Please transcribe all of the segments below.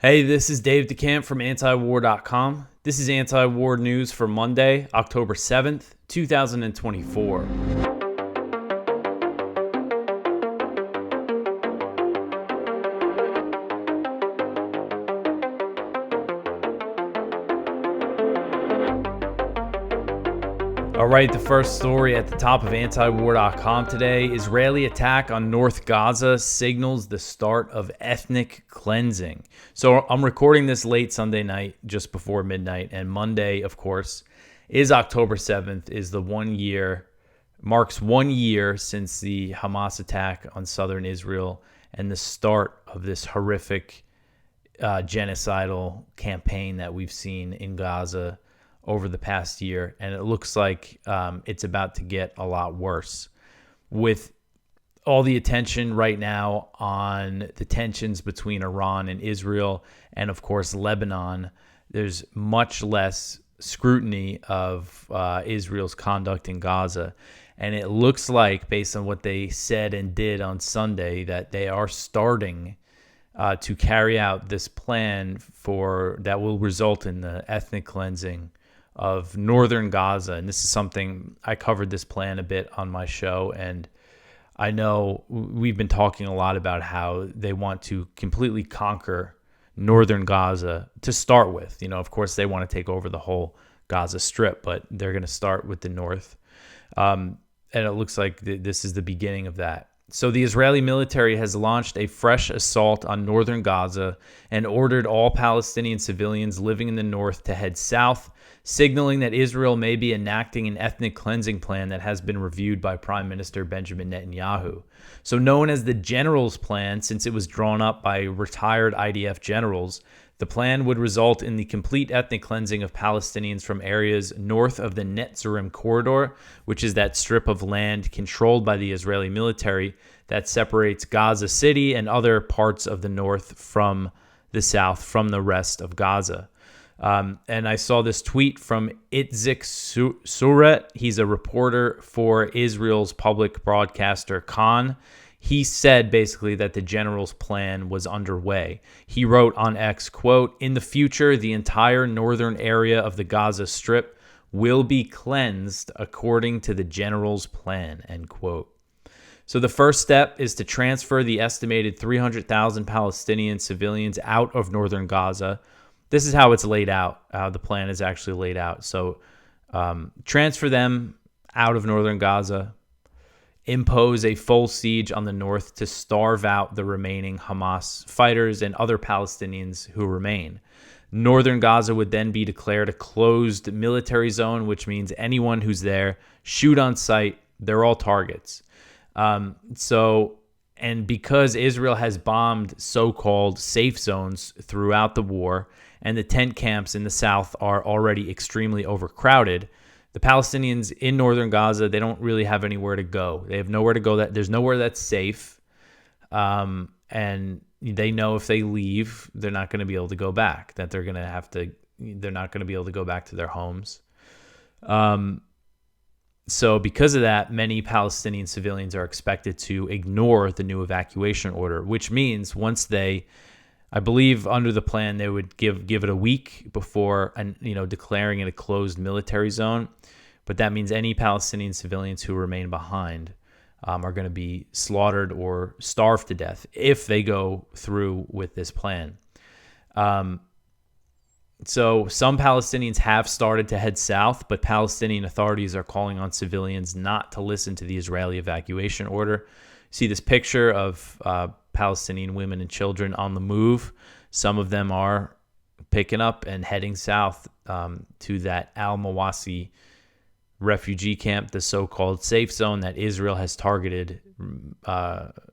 Hey, this is Dave DeCamp from antiwar.com. This is anti-war news for Monday, October 7th, 2024. All right, the first story at the top of antiwar.com today. Israeli attack on North Gaza signals the start of ethnic cleansing. So I'm recording this late Sunday night, just before midnight, and Monday, of course, is October 7th, is the marks 1 year since the Hamas attack on southern Israel and the start of this horrific genocidal campaign that we've seen in Gaza over the past year, and it looks like it's about to get a lot worse. With all the attention right now on the tensions between Iran and Israel, and of course Lebanon, there's much less scrutiny of Israel's conduct in Gaza. And it looks like, based on what they said and did on Sunday, that they are starting to carry out this plan that will result in the ethnic cleansing of northern Gaza. And this is something I covered this plan a bit on my show, and I know we've been talking a lot about how they want to completely conquer northern Gaza to start with. You know, of course, they want to take over the whole Gaza Strip, but they're going to start with the north. And it looks like this is the beginning of that. So the Israeli military has launched a fresh assault on northern Gaza and ordered all Palestinian civilians living in the north to head south, signaling that Israel may be enacting an ethnic cleansing plan that has been reviewed by Prime Minister Benjamin Netanyahu. So known as the General's Plan, since it was drawn up by retired IDF generals, the plan would result in the complete ethnic cleansing of Palestinians from areas north of the Netzarim corridor, which is that strip of land controlled by the Israeli military that separates Gaza City and other parts of the north from the south, from the rest of Gaza. And I saw this tweet from Itzik Suret. He's a reporter for Israel's public broadcaster Khan. He said basically that the general's plan was underway. He wrote on X, quote, "In the future, the entire northern area of the Gaza Strip will be cleansed according to the general's plan," end quote. So the first step is to transfer the estimated 300,000 Palestinian civilians out of northern Gaza. This is how it's laid out, how the plan is actually laid out. So transfer them out of northern Gaza, impose a full siege on the north to starve out the remaining Hamas fighters and other Palestinians who remain. Northern Gaza would then be declared a closed military zone, which means anyone who's there, shoot on sight, they're all targets. And because Israel has bombed so-called safe zones throughout the war, and the tent camps in the south are already extremely overcrowded, the Palestinians in northern Gaza, they don't really have anywhere to go. They have nowhere to go. There's nowhere that's safe. And they know if they leave, they're not going to be able to go back, that they're not going to be able to go back to their homes. So because of that, many Palestinian civilians are expected to ignore the new evacuation order, which means once I believe under the plan, they would give it a week before declaring it a closed military zone. But that means any Palestinian civilians who remain behind are going to be slaughtered or starved to death if they go through with this plan. So some Palestinians have started to head south, but Palestinian authorities are calling on civilians not to listen to the Israeli evacuation order. See this picture of Palestinian women and children on the move. Some of them are picking up and heading south to that Al-Mawasi refugee camp, the so-called safe zone that Israel has targeted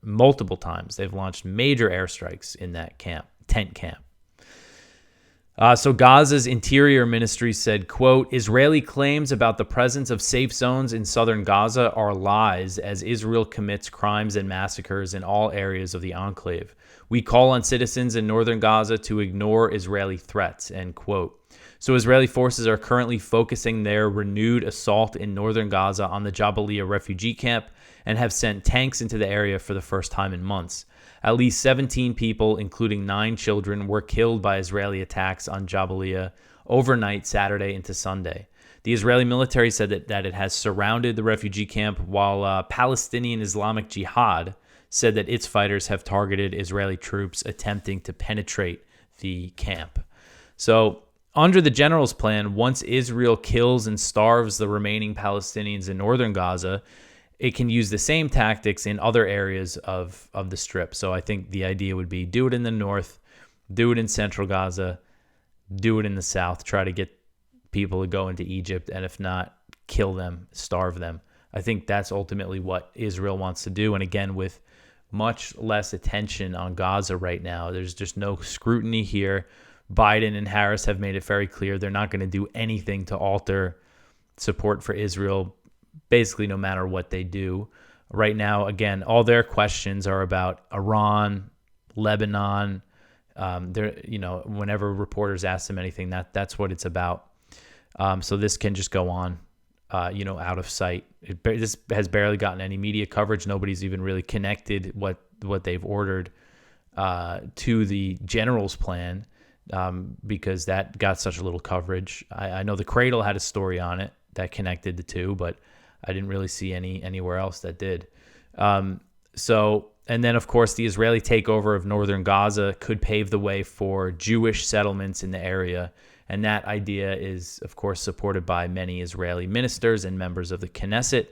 multiple times. They've launched major airstrikes in that tent camp. So Gaza's interior ministry said, quote, "Israeli claims about the presence of safe zones in southern Gaza are lies as Israel commits crimes and massacres in all areas of the enclave. We call on citizens in northern Gaza to ignore Israeli threats," end quote. So Israeli forces are currently focusing their renewed assault in northern Gaza on the Jabalia refugee camp and have sent tanks into the area for the first time in months. At least 17 people, including 9 children, were killed by Israeli attacks on Jabalia overnight Saturday into Sunday. The Israeli military said that it has surrounded the refugee camp, while Palestinian Islamic Jihad said that its fighters have targeted Israeli troops attempting to penetrate the camp. So, under the general's plan, once Israel kills and starves the remaining Palestinians in northern Gaza, it can use the same tactics in other areas of the strip. So I think the idea would be do it in the north, do it in central Gaza, do it in the south, try to get people to go into Egypt, and if not, kill them, starve them. I think that's ultimately what Israel wants to do. And again, with much less attention on Gaza right now, there's just no scrutiny here. Biden and Harris have made it very clear they're not going to do anything to alter support for Israel, basically no matter what they do. Right now, again, all their questions are about Iran, Lebanon. Whenever reporters ask them anything, that's what it's about. So this can just go on, out of sight. This has barely gotten any media coverage. Nobody's even really connected what they've ordered to the general's plan, because that got such a little coverage. I know the Cradle had a story on it that connected the two, but I didn't really see anywhere else that did. And then, of course, the Israeli takeover of northern Gaza could pave the way for Jewish settlements in the area. And that idea is, of course, supported by many Israeli ministers and members of the Knesset.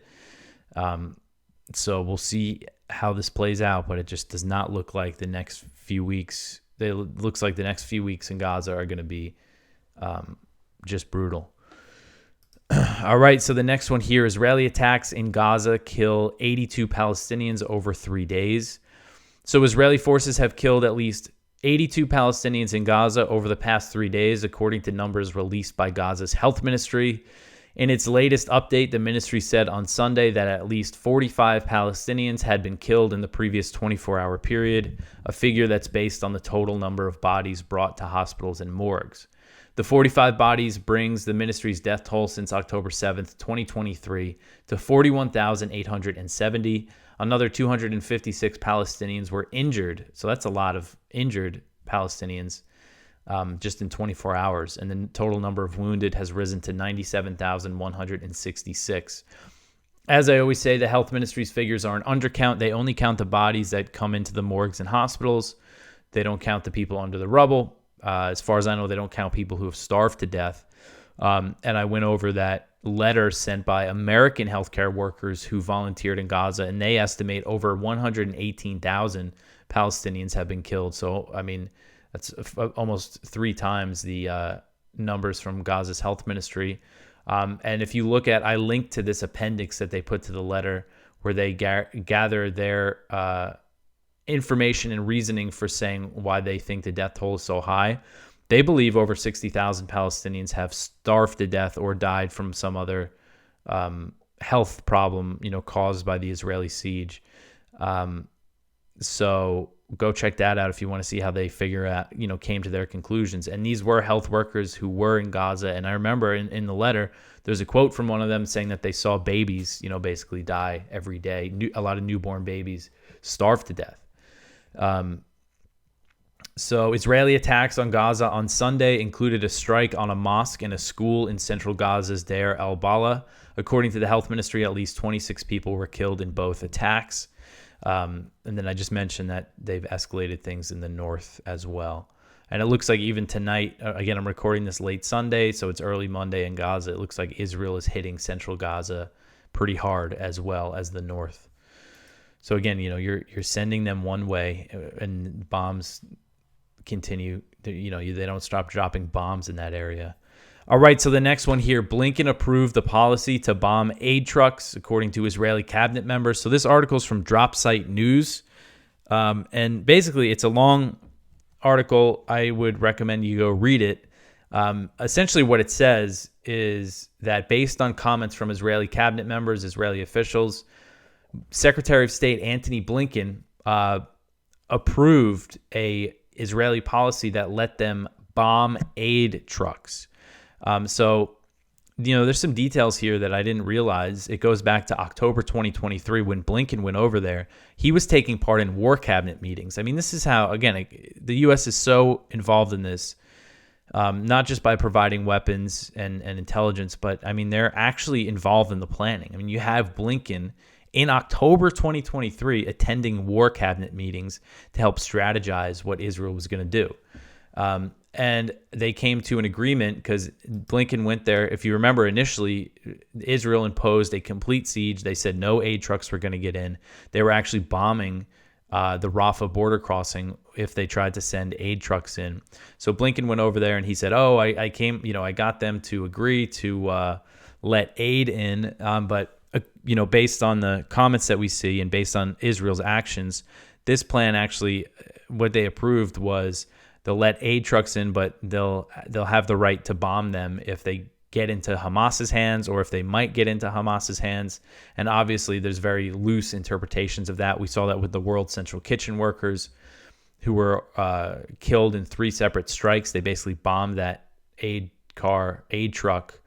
So we'll see how this plays out, but it just does not look like the next few weeks. It looks like the next few weeks in Gaza are going to be just brutal. All right, so the next one here, Israeli attacks in Gaza kill 82 Palestinians over 3 days. So Israeli forces have killed at least 82 Palestinians in Gaza over the past 3 days, according to numbers released by Gaza's health ministry. In its latest update, the ministry said on Sunday that at least 45 Palestinians had been killed in the previous 24-hour period, a figure that's based on the total number of bodies brought to hospitals and morgues. The 45 bodies brings the ministry's death toll since October 7th, 2023 to 41,870. Another 256 Palestinians were injured. So that's a lot of injured Palestinians just in 24 hours. And the total number of wounded has risen to 97,166. As I always say, the health ministry's figures are an undercount. They only count the bodies that come into the morgues and hospitals. They don't count the people under the rubble. As far as I know, they don't count people who have starved to death. And I went over that letter sent by American healthcare workers who volunteered in Gaza, and they estimate over 118,000 Palestinians have been killed. So, I mean, that's almost 3 times the numbers from Gaza's health ministry. And if you look at, I linked to this appendix that they put to the letter where they gather their information and reasoning for saying why they think the death toll is so high. They believe over 60,000 Palestinians have starved to death or died from some other health problem, caused by the Israeli siege. So go check that out if you want to see how they figure out, came to their conclusions. And these were health workers who were in Gaza. And I remember in the letter, there's a quote from one of them saying that they saw babies, basically die every day. A lot of newborn babies starved to death. So Israeli attacks on Gaza on Sunday included a strike on a mosque and a school in central Gaza's Deir al-Balah. According to the health ministry, at least 26 people were killed in both attacks. And then I just mentioned that they've escalated things in the north as well. And it looks like even tonight, again, I'm recording this late Sunday, so it's early Monday in Gaza. It looks like Israel is hitting central Gaza pretty hard as well as the north. So again, you're sending them one way, and bombs continue. They don't stop dropping bombs in that area. All right, so the next one here, Blinken approved the policy to bomb aid trucks, according to Israeli cabinet members. So this article is from Dropsite News, and basically it's a long article. I would recommend you go read it. Essentially what it says is that based on comments from Israeli cabinet members, Israeli officials, Secretary of State Antony Blinken approved a Israeli policy that let them bomb aid trucks. So there's some details here that I didn't realize. It goes back to October 2023 when Blinken went over there. He was taking part in war cabinet meetings. I mean, this is how, again, the U.S. is so involved in this, not just by providing weapons and intelligence, but, I mean, they're actually involved in the planning. I mean, you have Blinken in October 2023 attending war cabinet meetings to help strategize what Israel was going to do. And they came to an agreement because Blinken went there. If you remember, initially, Israel imposed a complete siege. They said no aid trucks were going to get in. They were actually bombing the Rafah border crossing if they tried to send aid trucks in. So Blinken went over there and he said, I got them to agree to let aid in. But based on the comments that we see and based on Israel's actions, this plan actually, what they approved was they'll let aid trucks in, but they'll have the right to bomb them if they get into Hamas's hands or if they might get into Hamas's hands. And obviously, there's very loose interpretations of that. We saw that with the World Central Kitchen workers who were killed in 3 separate strikes. They basically bombed that aid truck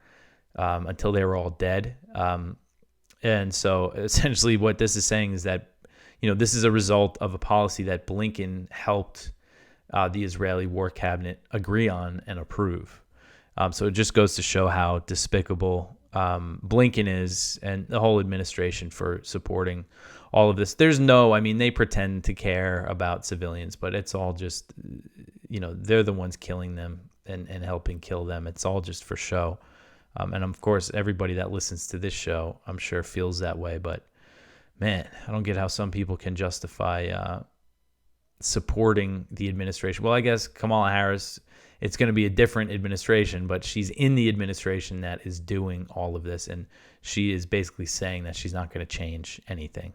until they were all dead. And so essentially what this is saying is that, this is a result of a policy that Blinken helped the Israeli war cabinet agree on and approve. So it just goes to show how despicable Blinken is and the whole administration for supporting all of this. They pretend to care about civilians, but it's all just, they're the ones killing them and helping kill them. It's all just for show. And of course, everybody that listens to this show, I'm sure feels that way. But man, I don't get how some people can justify supporting the administration. Well, I guess Kamala Harris, it's going to be a different administration, but she's in the administration that is doing all of this. And she is basically saying that she's not going to change anything.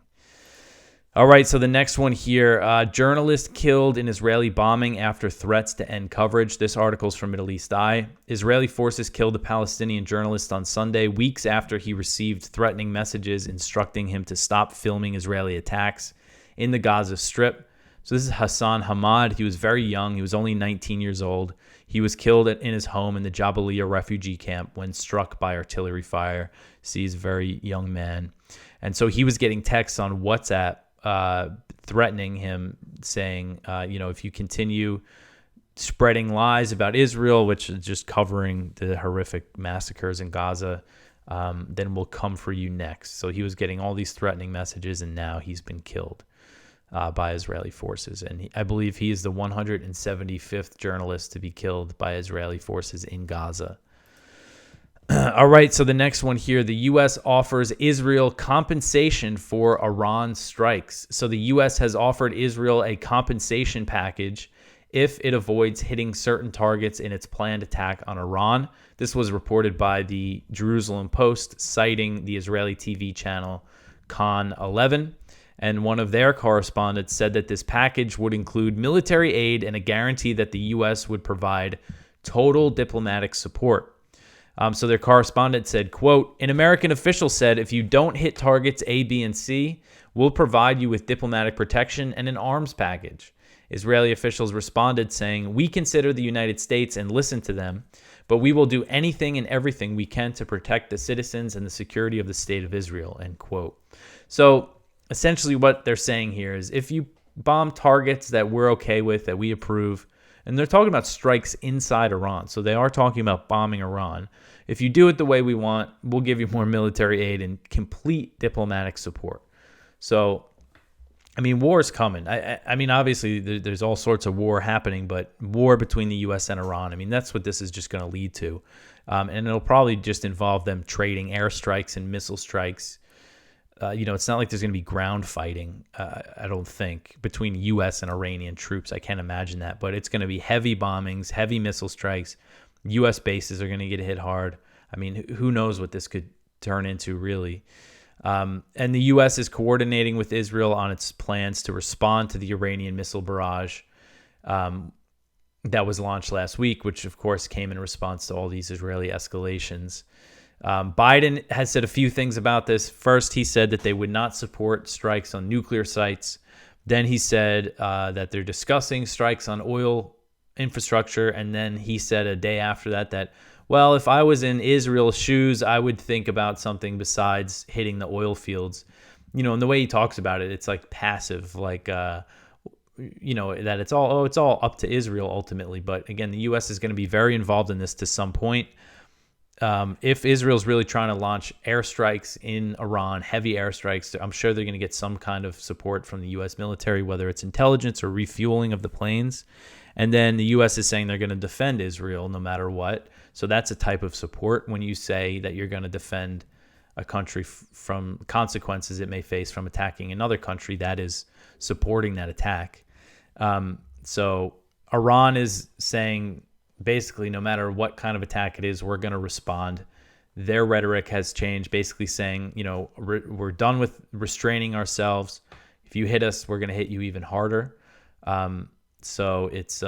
All right, so the next one here, journalist killed in Israeli bombing after threats to end coverage. This article's from Middle East Eye. Israeli forces killed a Palestinian journalist on Sunday, weeks after he received threatening messages instructing him to stop filming Israeli attacks in the Gaza Strip. So this is Hassan Hamad. He was very young. He was only 19 years old. He was killed in his home in the Jabalia refugee camp when struck by artillery fire. See, he's a very young man. And so he was getting texts on WhatsApp threatening him, saying, if you continue spreading lies about Israel, which is just covering the horrific massacres in Gaza, then we'll come for you next. So he was getting all these threatening messages, and now he's been killed by Israeli forces. And I believe he is the 175th journalist to be killed by Israeli forces in Gaza. All right, so the next one here, the U.S. offers Israel compensation for Iran strikes. So the U.S. has offered Israel a compensation package if it avoids hitting certain targets in its planned attack on Iran. This was reported by the Jerusalem Post, citing the Israeli TV channel Kan 11. And one of their correspondents said that this package would include military aid and a guarantee that the U.S. would provide total diplomatic support. So their correspondent said, quote, an American official said, if you don't hit targets A, B, and C, we'll provide you with diplomatic protection and an arms package. Israeli officials responded saying, we consider the United States and listen to them, but we will do anything and everything we can to protect the citizens and the security of the state of Israel, end quote. So essentially what they're saying here is if you bomb targets that we're okay with, that we approve, and they're talking about strikes inside Iran. So they are talking about bombing Iran. If you do it the way we want, we'll give you more military aid and complete diplomatic support. So, war is coming. Obviously, there's all sorts of war happening, but war between the U.S. and Iran, that's what this is just going to lead to. And it'll probably just involve them trading airstrikes and missile strikes. It's not like there's going to be ground fighting, I don't think, between U.S. and Iranian troops. I can't imagine that. But it's going to be heavy bombings, heavy missile strikes. U.S. bases are going to get hit hard. Who knows what this could turn into, really. And the U.S. is coordinating with Israel on its plans to respond to the Iranian missile barrage that was launched last week, which, of course, came in response to all these Israeli escalations. Biden has said a few things about this. First, he said that they would not support strikes on nuclear sites. Then he said that they're discussing strikes on oil infrastructure. And then he said a day after that, well, if I was in Israel's shoes, I would think about something besides hitting the oil fields. And the way he talks about it, it's like passive, like, that it's all up to Israel ultimately. But again, the U.S. is going to be very involved in this to some point. If Israel's really trying to launch airstrikes in Iran, heavy airstrikes, I'm sure they're going to get some kind of support from the U.S. military, whether it's intelligence or refueling of the planes. And then the U.S. is saying they're going to defend Israel no matter what. So that's a type of support when you say that you're going to defend a country from consequences it may face from attacking another country that is supporting that attack. So Iran is saying, basically, no matter what kind of attack it is, we're going to respond. Their rhetoric has changed, basically saying, we're done with restraining ourselves. If you hit us, we're going to hit you even harder. So it's,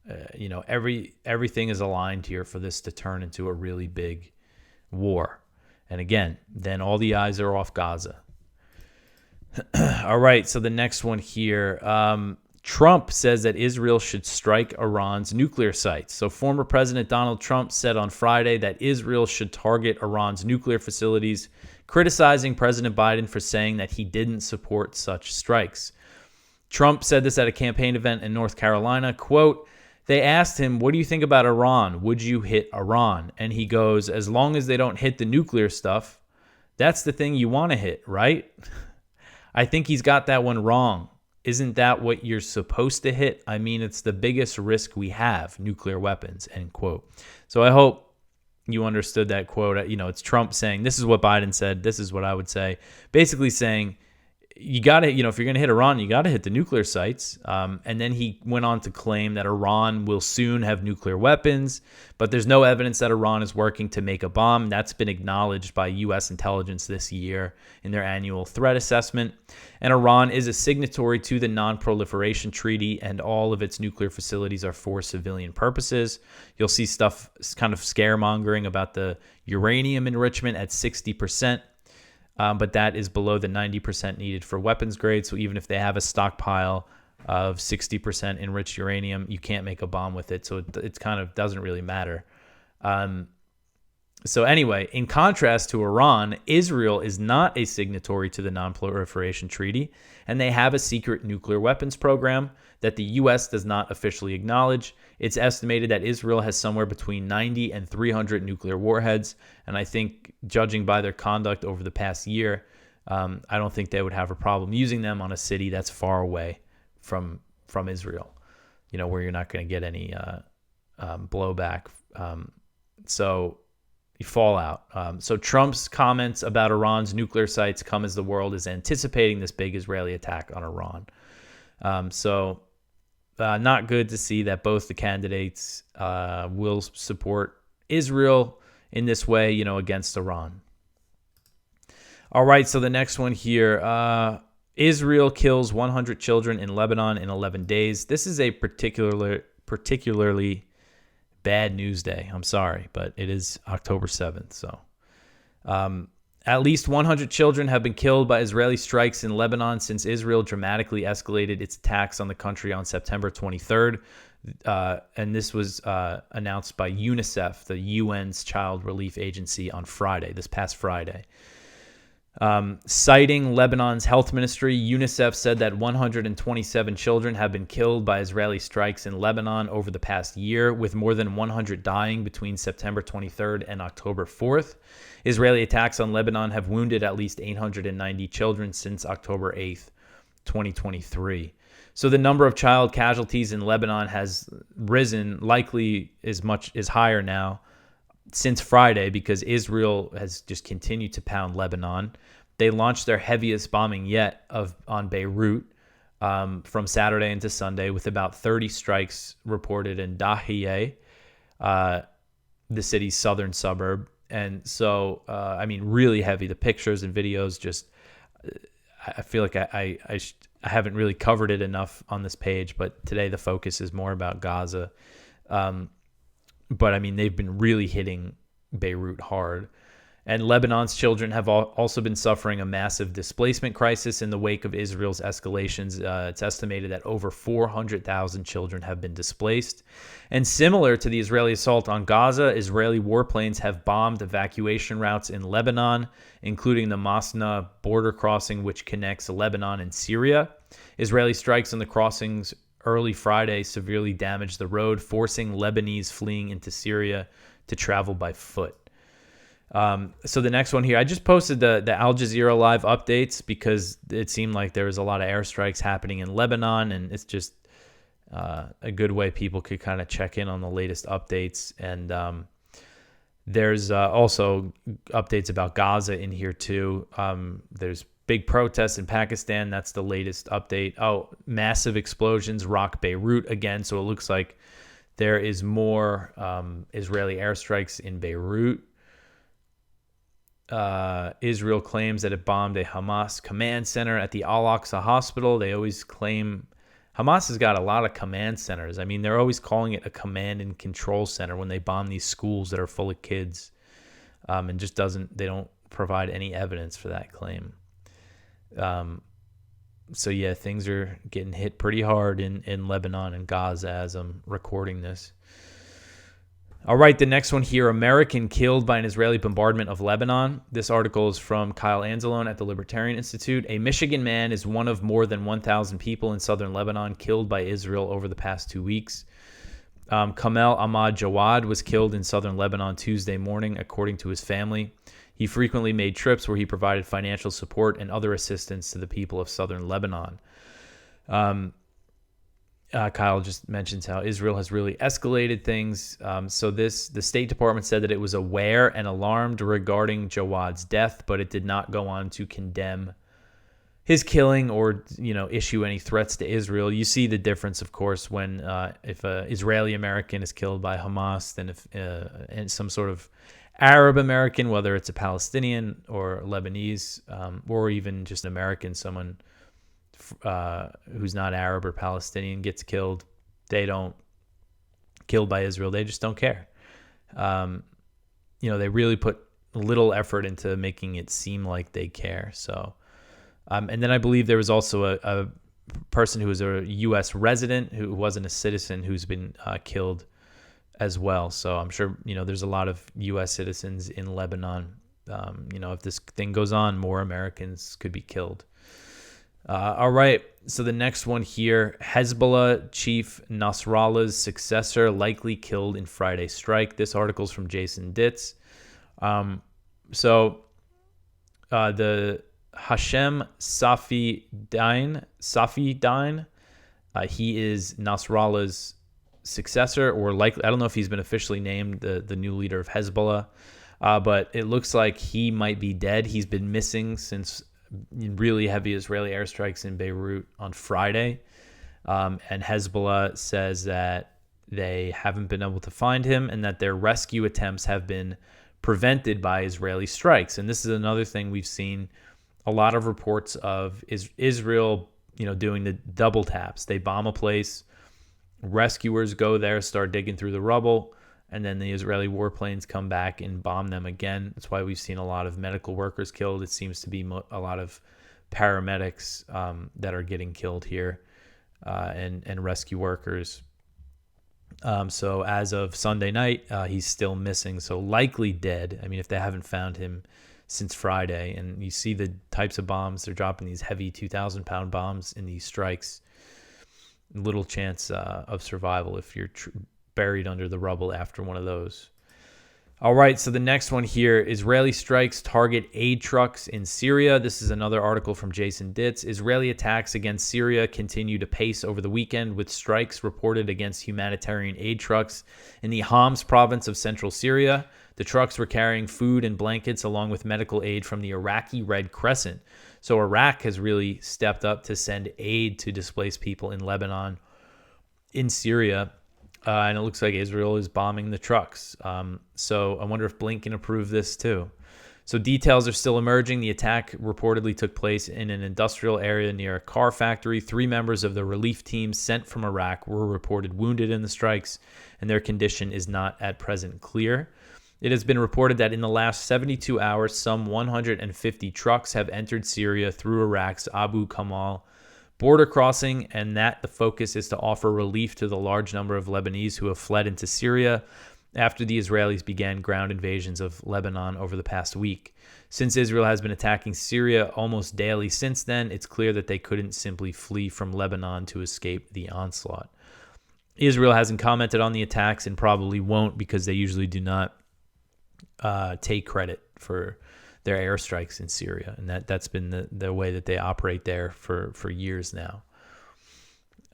everything is aligned here for this to turn into a really big war. And again, then all the eyes are off Gaza. All right, so the next one here. Trump says that Israel should strike Iran's nuclear sites. So former President Donald Trump said on Friday that Israel should target Iran's nuclear facilities, criticizing President Biden for saying that he didn't support such strikes. Trump said this at a campaign event in North Carolina. Quote, they asked him, what do you think about Iran? Would you hit Iran? And he goes, as long as they don't hit the nuclear stuff, that's the thing you want to hit, right? I think he's got that one wrong. Isn't that what you're supposed to hit? I mean, it's the biggest risk we have, nuclear weapons, end quote. So I hope you understood that quote. It's Trump saying, this is what Biden said. This is what I would say. Basically saying, you got to, if you're going to hit Iran, you got to hit the nuclear sites. And then he went on to claim that Iran will soon have nuclear weapons, but there's no evidence that Iran is working to make a bomb. That's been acknowledged by U.S. intelligence this year in their annual threat assessment. And Iran is a signatory to the Non-Proliferation Treaty, and all of its nuclear facilities are for civilian purposes. You'll see stuff kind of scaremongering about the uranium enrichment at 60%. But that is below the 90% needed for weapons grade. So even if they have a stockpile of 60% enriched uranium, you can't make a bomb with it. So it kind of doesn't really matter. So anyway, in contrast to Iran, Israel is not a signatory to the Non-Proliferation Treaty, and they have a secret nuclear weapons program that the U.S. does not officially acknowledge. It's estimated that Israel has somewhere between 90 and 300 nuclear warheads, and I think, judging by their conduct over the past year, I don't think they would have a problem using them on a city that's far away from Israel, where you're not going to get any blowback. So you fall out. So Trump's comments about Iran's nuclear sites come as the world is anticipating this big Israeli attack on Iran. Not good to see that both the candidates will support Israel in this way, against Iran. All right, so the next one here. Israel kills 100 children in Lebanon in 11 days. This is a particularly bad news day. I'm sorry, but it is October 7th. So at least 100 children have been killed by Israeli strikes in Lebanon since Israel dramatically escalated its attacks on the country on September 23rd. And this was announced by UNICEF, the UN's child relief agency, on this past Friday. Citing Lebanon's health ministry, UNICEF said that 127 children have been killed by Israeli strikes in Lebanon over the past year, with more than 100 dying between September 23rd and October 4th. Israeli attacks on Lebanon have wounded at least 890 children since October 8th, 2023. So the number of child casualties in Lebanon has risen, likely is higher now, since Friday, because Israel has just continued to pound Lebanon. They launched their heaviest bombing yet on Beirut from Saturday into Sunday, with about 30 strikes reported in Dahieh, the city's southern suburb. And so, really heavy. The pictures and videos just, I feel like I haven't really covered it enough on this page, but today the focus is more about Gaza. But they've been really hitting Beirut hard. And Lebanon's children have also been suffering a massive displacement crisis in the wake of Israel's escalations. It's estimated that over 400,000 children have been displaced. And similar to the Israeli assault on Gaza, Israeli warplanes have bombed evacuation routes in Lebanon, including the Masna border crossing, which connects Lebanon and Syria. Israeli strikes on the crossings early Friday severely damaged the road, forcing Lebanese fleeing into Syria to travel by foot. So the next one here, I just posted the Al Jazeera live updates because it seemed like there was a lot of airstrikes happening in Lebanon, and it's just a good way people could kind of check in on the latest updates. And there's also updates about Gaza in here too. There's big protests in Pakistan. That's the latest update. Oh, massive explosions rock Beirut again. So it looks like there is more Israeli airstrikes in Beirut. Israel claims that it bombed a Hamas command center at the Al-Aqsa hospital. They always claim Hamas has got a lot of command centers. I mean, they're always calling it a command and control center when they bomb these schools that are full of kids, and just they don't provide any evidence for that claim. So yeah, things are getting hit pretty hard in Lebanon and Gaza as I'm recording this. All right, the next one here, American killed by an Israeli bombardment of Lebanon. This article is from Kyle Anzalone at the Libertarian Institute. A Michigan man is one of more than 1,000 people in southern Lebanon killed by Israel over the past 2 weeks. Kamel Ahmad Jawad was killed in southern Lebanon Tuesday morning, according to his family. He frequently made trips where he provided financial support and other assistance to the people of southern Lebanon. Kyle just mentions how Israel has really escalated things. So the State Department said that it was aware and alarmed regarding Jawad's death, but it did not go on to condemn his killing or issue any threats to Israel. You see the difference, of course, when if an Israeli American is killed by Hamas, then if and some sort of Arab American, whether it's a Palestinian or Lebanese, or even just an American, someone who's not Arab or Palestinian gets killed, they don't killed by Israel. They just don't care. They really put little effort into making it seem like they care. So, and then I believe there was also a person who was a U.S. resident who wasn't a citizen who's been killed as well. So I'm sure, there's a lot of U.S. citizens in Lebanon. If this thing goes on, more Americans could be killed. All right, so the next one here, Hezbollah chief Nasrallah's successor likely killed in Friday's strike. This article is from Jason Ditz. The Hashem Safieddine, he is Nasrallah's successor, or likely, I don't know if he's been officially named the new leader of Hezbollah, but it looks like he might be dead. He's been missing since really heavy Israeli airstrikes in Beirut on Friday. And Hezbollah says that they haven't been able to find him and that their rescue attempts have been prevented by Israeli strikes. And this is another thing we've seen a lot of reports of Israel, doing the double taps. They bomb a place, rescuers go there, start digging through the rubble, and then the Israeli warplanes come back and bomb them again. That's why we've seen a lot of medical workers killed. It seems to be a lot of paramedics that are getting killed here, and rescue workers. So as of Sunday night, he's still missing, so likely dead. I mean, if they haven't found him since Friday, and you see the types of bombs, they're dropping these heavy 2,000-pound bombs in these strikes. Little chance of survival if you're buried under the rubble after one of those. All right, so the next one here, Israeli strikes target aid trucks in Syria. This is another article from Jason Ditz. Israeli attacks against Syria continue to pace over the weekend, with strikes reported against humanitarian aid trucks in the Homs province of central Syria. The trucks were carrying food and blankets along with medical aid from the Iraqi Red Crescent. So Iraq has really stepped up to send aid to displaced people in Lebanon, in Syria. And it looks like Israel is bombing the trucks. So I wonder if Blinken approved this too. So details are still emerging. The attack reportedly took place in an industrial area near a car factory. 3 members of the relief team sent from Iraq were reported wounded in the strikes, and their condition is not at present clear. It has been reported that in the last 72 hours, some 150 trucks have entered Syria through Iraq's Abu Kamal border crossing, and that the focus is to offer relief to the large number of Lebanese who have fled into Syria after the Israelis began ground invasions of Lebanon over the past week. Since Israel has been attacking Syria almost daily since then, it's clear that they couldn't simply flee from Lebanon to escape the onslaught. Israel hasn't commented on the attacks and probably won't, because they usually do not take credit for their airstrikes in Syria, and that's been the way that they operate there for years now.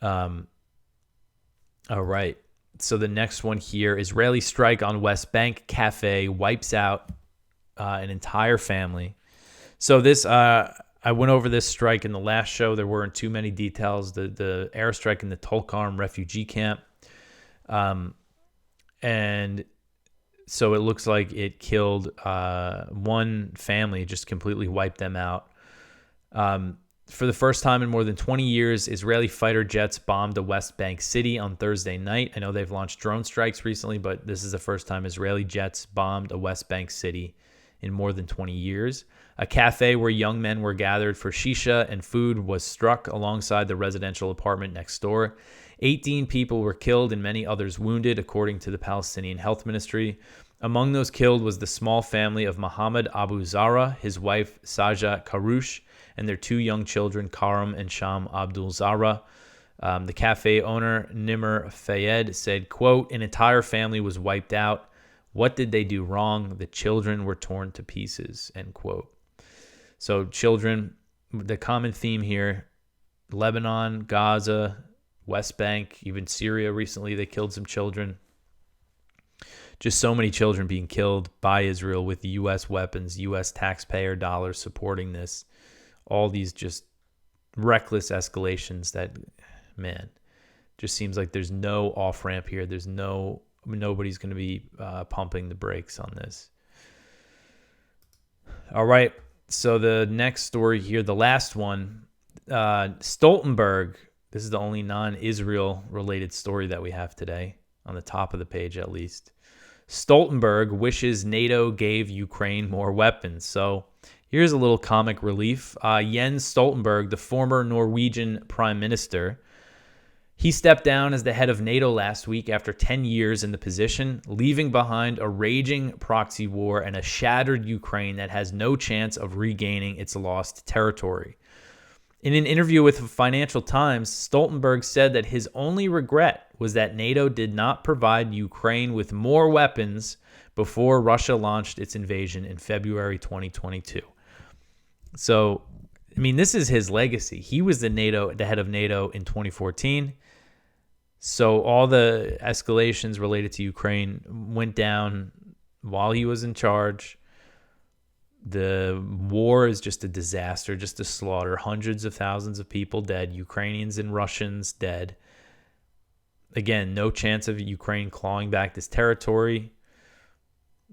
All right. So the next one here, Israeli strike on West Bank cafe wipes out an entire family. So this, I went over this strike in the last show. There weren't too many details. The airstrike in the Tulkarm refugee camp, and so it looks like it killed one family, just completely wiped them out. For the first time in more than 20 years, Israeli fighter jets bombed a West Bank city on Thursday night. I know they've launched drone strikes recently, but this is the first time Israeli jets bombed a West Bank city in more than 20 years. A cafe where young men were gathered for shisha and food was struck alongside the residential apartment next door. 18 people were killed and many others wounded, according to the Palestinian Health Ministry. Among those killed was the small family of Mohammed Abu Zara, his wife Saja Karouche, and their two young children, Karam and Sham Abdul Zara. The cafe owner, Nimr Fayed, said, quote, "An entire family was wiped out. What did they do wrong? The children were torn to pieces," end quote. So children, the common theme here, Lebanon, Gaza, West Bank, even Syria recently, they killed some children. Just so many children being killed by Israel with U.S. weapons, U.S. taxpayer dollars supporting this. All these just reckless escalations that, man, just seems like there's no off-ramp here. Nobody's going to be pumping the brakes on this. All right, so the next story here, the last one, Stoltenberg. This is the only non-Israel related story that we have today, on the top of the page at least. Stoltenberg wishes NATO gave Ukraine more weapons. So here's a little comic relief. Jens Stoltenberg, the former Norwegian prime minister, he stepped down as the head of NATO last week after 10 years in the position, leaving behind a raging proxy war and a shattered Ukraine that has no chance of regaining its lost territory. In an interview with Financial Times, Stoltenberg said that his only regret was that NATO did not provide Ukraine with more weapons before Russia launched its invasion in February 2022. So, I mean, this is his legacy. He was the head of NATO in 2014. So all the escalations related to Ukraine went down while he was in charge. The war is just a disaster, just a slaughter. Hundreds of thousands of people dead, Ukrainians and Russians dead. Again, no chance of Ukraine clawing back this territory.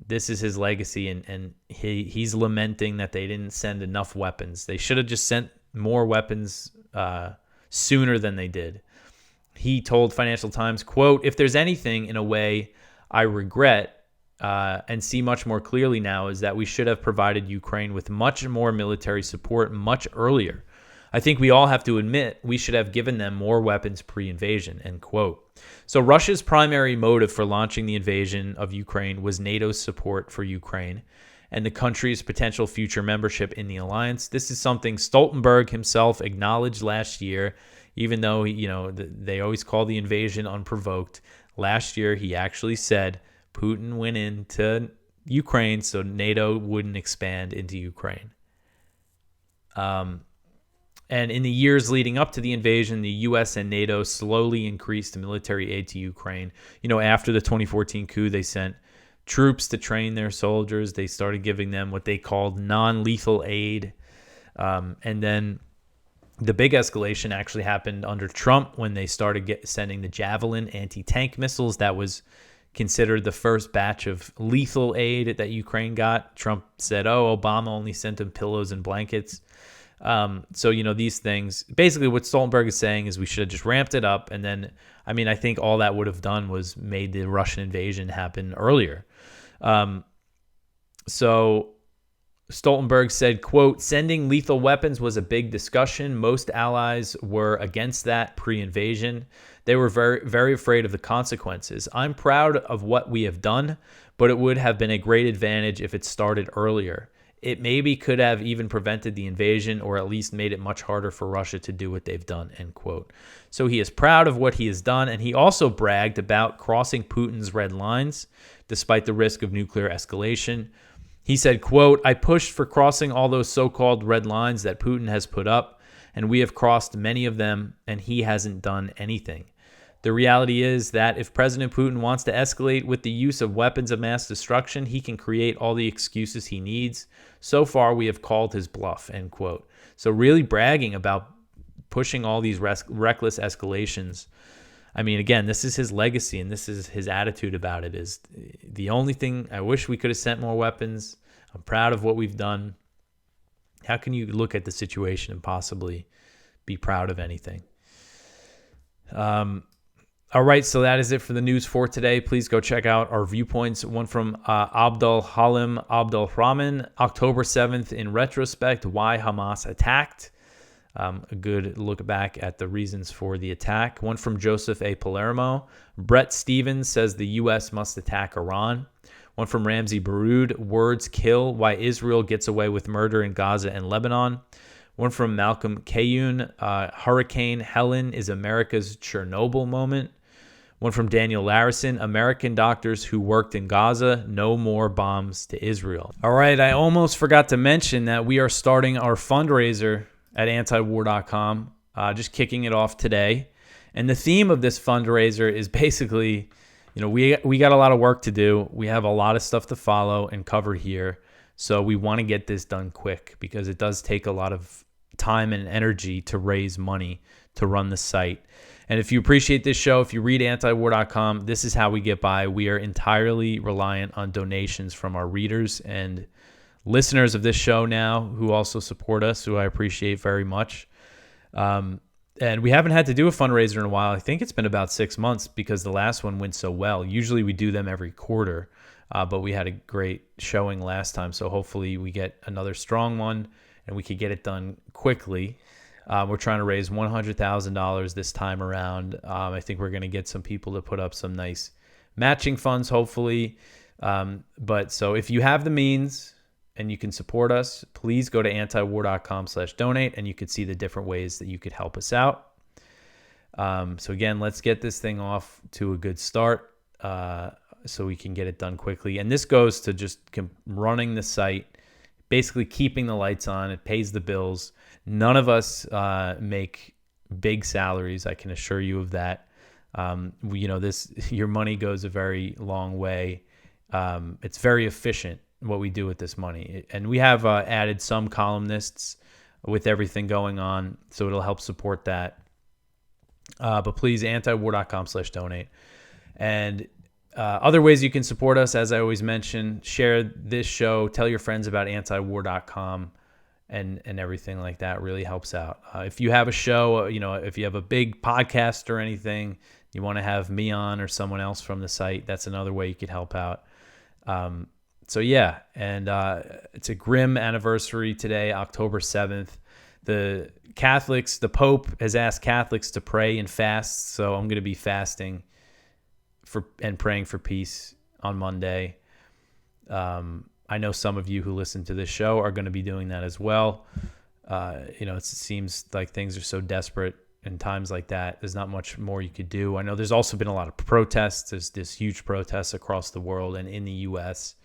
This is his legacy, and he's lamenting that they didn't send enough weapons. They should have just sent more weapons sooner than they did. He told Financial Times, quote, "If there's anything, in a way, I regret and see much more clearly now is that we should have provided Ukraine with much more military support much earlier. I think we all have to admit we should have given them more weapons pre-invasion," end quote. So Russia's primary motive for launching the invasion of Ukraine was NATO's support for Ukraine and the country's potential future membership in the alliance. This is something Stoltenberg himself acknowledged last year, even though they always call the invasion unprovoked. Last year, he actually said Putin went into Ukraine so NATO wouldn't expand into Ukraine. And in the years leading up to the invasion, the U.S. and NATO slowly increased military aid to Ukraine. After the 2014 coup, they sent troops to train their soldiers. They started giving them what they called non-lethal aid. And then the big escalation actually happened under Trump when they started sending the Javelin anti-tank missiles. That was considered the first batch of lethal aid that Ukraine got. Trump said, Obama only sent them pillows and blankets. So these things, basically what Stoltenberg is saying is we should have just ramped it up. And then, I think all that would have done was made the Russian invasion happen earlier. So Stoltenberg said, quote, sending lethal weapons was a big discussion. Most allies were against that pre-invasion. They were very, very afraid of the consequences. I'm proud of what we have done, but it would have been a great advantage if it started earlier. It maybe could have even prevented the invasion or at least made it much harder for Russia to do what they've done, end quote. So he is proud of what he has done, and he also bragged about crossing Putin's red lines despite the risk of nuclear escalation. He said, quote, I pushed for crossing all those so-called red lines that Putin has put up, and we have crossed many of them, and he hasn't done anything. The reality is that if President Putin wants to escalate with the use of weapons of mass destruction, he can create all the excuses he needs. So far, we have called his bluff, end quote. So really bragging about pushing all these reckless escalations. I mean, again, this is his legacy, and this is his attitude about it. Is the only thing I wish we could have sent more weapons. I'm proud of what we've done. How can you look at the situation and possibly be proud of anything? All right, so that is it for the news for today. Please go check out our viewpoints. One from Abdul Halim Abdul Rahman, October 7th, in retrospect, why Hamas attacked. A good look back at the reasons for the attack. One from Joseph A. Palermo. Brett Stevens says the U.S. must attack Iran. One from Ramsey Baroud. Words kill. Why Israel gets away with murder in Gaza and Lebanon. One from Malcolm Kayun. Hurricane Helen is America's Chernobyl moment. One from Daniel Larison. American doctors who worked in Gaza. No more bombs to Israel. All right, I almost forgot to mention that we are starting our fundraiser at antiwar.com, just kicking it off today. And the theme of this fundraiser is basically, we got a lot of work to do. We have a lot of stuff to follow and cover here. So we want to get this done quick because it does take a lot of time and energy to raise money to run the site. And if you appreciate this show, if you read antiwar.com, this is how we get by. We are entirely reliant on donations from our readers and listeners of this show now who also support us, who I appreciate very much. And we haven't had to do a fundraiser in a while. I think it's been about 6 months because the last one went so well. Usually we do them every quarter, but we had a great showing last time. So hopefully we get another strong one and we could get it done quickly. We're trying to raise $100,000 this time around. I think we're going to get some people to put up some nice matching funds, hopefully. But so if you have the means and you can support us, please go to antiwar.com/donate, and you could see the different ways that you could help us out. So again, let's get this thing off to a good start so we can get it done quickly. And this goes to just running the site, basically keeping the lights on. It pays the bills. None of us make big salaries. I can assure you of that. Your money goes a very long way. It's very efficient what we do with this money. And we have added some columnists with everything going on, so it'll help support that. But please, antiwar.com/donate. And other ways you can support us, as I always mention, share this show, tell your friends about antiwar.com and everything like that really helps out. If you have a show, if you have a big podcast or anything, you want to have me on or someone else from the site, that's another way you could help out. So yeah, and it's a grim anniversary today, October 7th. The Pope has asked Catholics to pray and fast, so I'm going to be fasting and praying for peace on Monday. I know some of you who listen to this show are going to be doing that as well. It seems like things are so desperate in times like that. There's not much more you could do. I know there's also been a lot of protests. There's this huge protests across the world and in the U.S.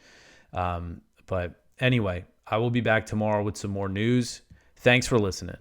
But anyway, I will be back tomorrow with some more news. Thanks for listening.